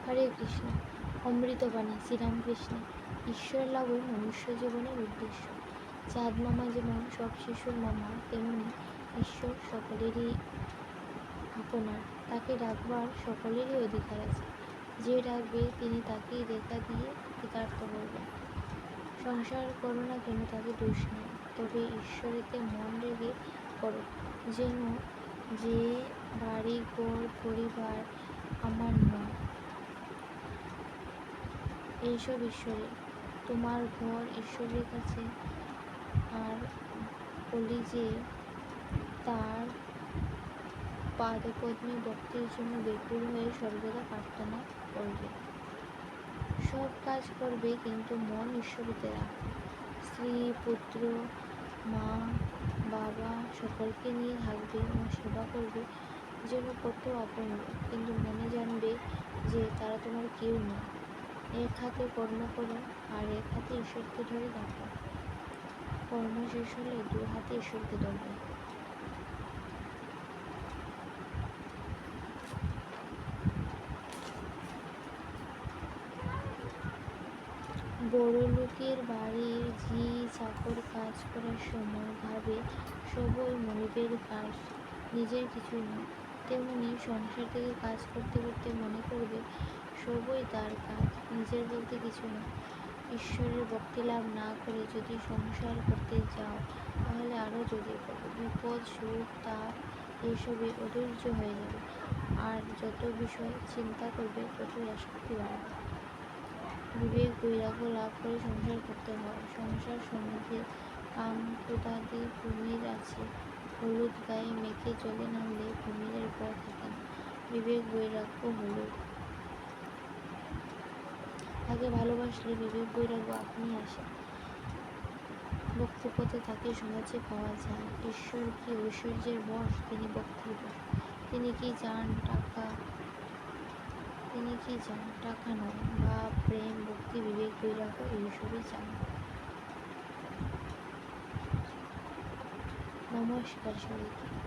হরে কৃষ্ণ। অমৃতবাণী শ্রীরামকৃষ্ণ। ঈশ্বর লাভই মনুষ্য জীবনের উদ্দেশ্য। চাঁদ মামা যেমন সব শিশুর মামা, তেমনি ঈশ্বর সকলেরই আপনার। তাকে ডাকবার সকলেরই অধিকার আছে। যে ডাকবে তিনি তাকেই দেখা দিয়ে কৃতার্থ করবেন। সংসার করো না কেন তাতে দোষ নেই, তবে ঈশ্বরেতে মন রেখে করো, যেন যে বাড়ি ঘর পরিবার আমার নয়, এইসব ঈশ্বরের। তোমার ঘর ঈশ্বরের কাছে, আর বলি যে তার পাদপদ্মে ভক্তির জন্য ব্যাকুল হয়ে সর্বদা প্রার্থনা করবে। সব কাজ করবে কিন্তু মন ঈশ্বরেতে রাখবে। স্ত্রী, পুত্র, মা, বাবা সকলকে নিয়ে থাকবে ও সেবা করবে যেন কত আপন লোক, কিন্তু মনে জানবে যে তারা তোমার কেউ নয়। এক হাতে কর্ম করো আর এক হাতে ঈশ্বরকে ধরে রাখো। কর্ম শেষ হলে দু হাতে ঈশ্বরকে ধরবে। বড় লোকের বাড়ির ঝি চাকর কাজ করার সময় ভাবে সবই মনিবের কাজ, নিজের কিছুই নয়। তেমনি সংসার থেকে কাজ করতে করতে মনে করবে সবই তার কাজ, নিজের বলতে কিছু নয়। ঈশ্বরের ভক্তি লাভ না করে যদি সংসার করতে যাও তাহলে আরও জড়িয়ে পড়বে। বিপদ, সুখ, তাপ এইসবই অধৈর্য হয়ে যাবে, আর যত বিষয় চিন্তা করবে ততই আসক্তি বাড়বে। বিবেক বৈরাগ্য লাভ করে সংসার করতে হয়। সংসার সমুদ্রে কাম ক্রোধাদি কুমির আছে, হলুদ গায়ে মেখে জলে নামলে কুমিরের ভয় থাকে না। বিবেক বৈরাগ্য হলুদ, তাকে ভালোবাসলে বিবেক বৈরাগ্য আপনি আসে। ভক্তিপথে তাকে সহজে পাওয়া যায়। ঈশ্বর কি ঐশ্বর্যের বশ? তিনি ভক্তির বশ। তিনি কি চান টাকা নয়, ভাব, প্রেম, ভক্তি, বিবেক, বৈরাগ্য এইসবই চান। নমস্কার সবাইকে।